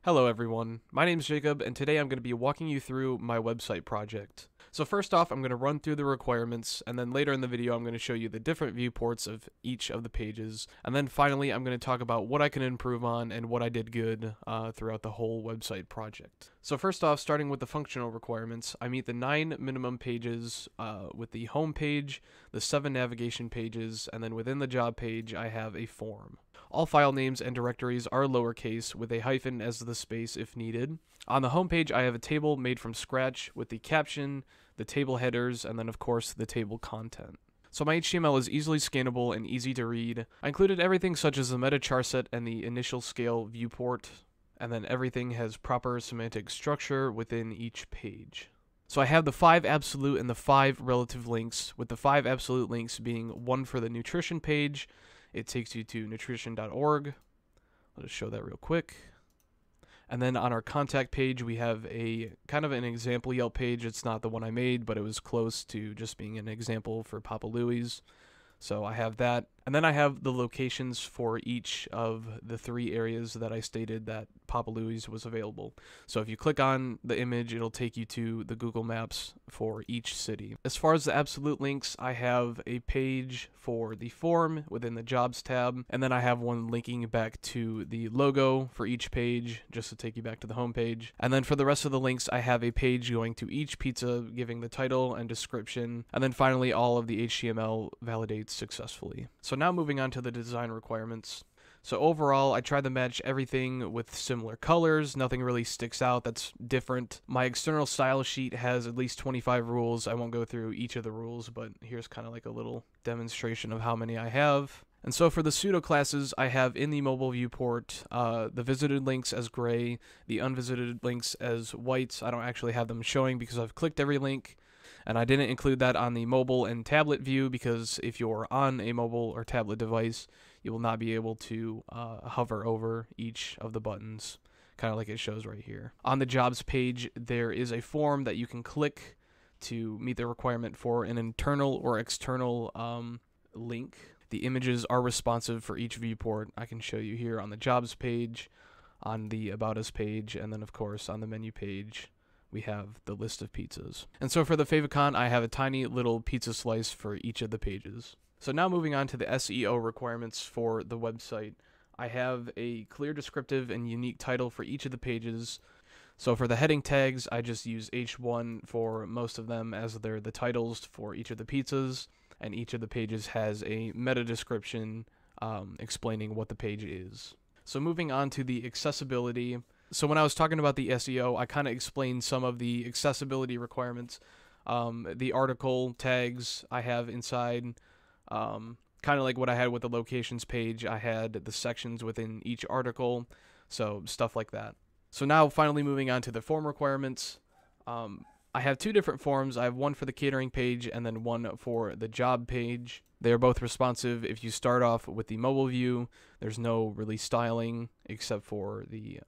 Hello everyone, my name is Jacob and today I'm going to be walking you through my website project. So first off, I'm going to run through the requirements, and then later in the video I'm going to show you the different viewports of each of the pages, and then finally I'm going to talk about what I can improve on and what I did good throughout the whole website project. So first off, starting with the functional requirements, I meet the 9 minimum pages with the home page, the 7 navigation pages, and then within the job page I have a form. All file names and directories are lowercase with a hyphen as the space if needed. On the home page, I have a table made from scratch with the caption, the table headers, and then of course the table content. So my HTML is easily scannable and easy to read. I included everything such as the meta charset and the initial scale viewport, and then everything has proper semantic structure within each page. So I have the 5 absolute and the 5 relative links, with the 5 absolute links being one for the nutrition page. It takes you to nutrition.org. I'll just show that real quick. And then on our contact page, we have a kind of an example Yelp page. It's not the one I made, but it was close to just being an example for Papa Louie's. So I have that. And then I have the locations for each of the 3 areas that I stated that Papa Louie's was available. So if you click on the image, it'll take you to the Google Maps for each city. As far as the absolute links, I have a page for the form within the Jobs tab, and then I have one linking back to the logo for each page, just to take you back to the home page. And then for the rest of the links, I have a page going to each pizza, giving the title and description, and then finally all of the HTML validates successfully. So now moving on to the design requirements. So overall, I tried to match everything with similar colors. Nothing really sticks out that's different. My external style sheet has at least 25 rules. I won't go through each of the rules, but here's kind of like a little demonstration of how many I have. And so for the pseudo classes, I have in the mobile viewport the visited links as gray, the unvisited links as white. I don't actually have them showing because I've clicked every link. And I didn't include that on the mobile and tablet view because if you're on a mobile or tablet device, you will not be able to hover over each of the buttons, kind of like it shows right here. On the jobs page, there is a form that you can click to meet the requirement for an internal or external link. The images are responsive for each viewport. I can show you here on the jobs page, on the About Us page, and then of course on the menu page we have the list of pizzas. And so for the favicon, I have a tiny little pizza slice for each of the pages. So now moving on to the SEO requirements for the website, I have a clear, descriptive, and unique title for each of the pages. So for the heading tags, I just use H1 for most of them as they're the titles for each of the pizzas, and each of the pages has a meta description explaining what the page is. So moving on to the accessibility. So when I was talking about the SEO, I kind of explained some of the accessibility requirements. The article tags I have inside, kind of like what I had with the locations page, I had the sections within each article, so stuff like that. So now finally moving on to the form requirements. I have 2 different forms. I have one for the catering page and then one for the job page. They are both responsive. If you start off with the mobile view, there's no really styling except for the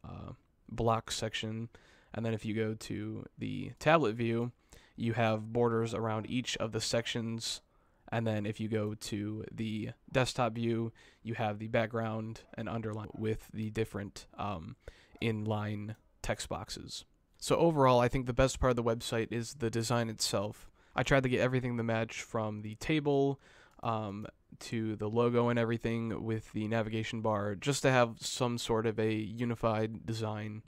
block section, and then if you go to the tablet view, you have borders around each of the sections, and then if you go to the desktop view, you have the background and underline with the different inline text boxes. So overall, I think the best part of the website is the design itself. I tried to get everything to match from the table to the logo and everything with the navigation bar, just to have some sort of a unified design.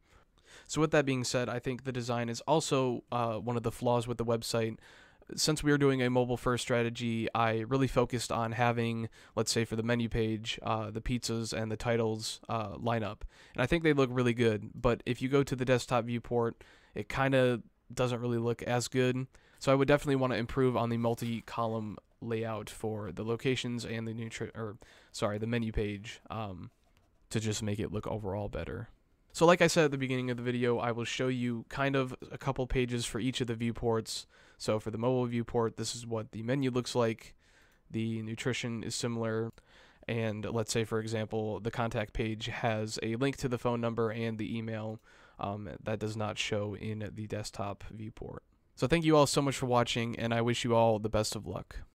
So with that being said, I think the design is also one of the flaws with the website. Since we were doing a mobile first strategy, I really focused on having, let's say for the menu page, the pizzas and the titles line up. And I think they look really good, but if you go to the desktop viewport, it kind of doesn't really look as good. So I would definitely want to improve on the multi-column layout for the locations and the menu page to just make it look overall better. So like I said at the beginning of the video, I will show you kind of a couple pages for each of the viewports. So for the mobile viewport, this is what the menu looks like. The nutrition is similar. And let's say, for example, the contact page has a link to the phone number and the email that does not show in the desktop viewport. So thank you all so much for watching, and I wish you all the best of luck.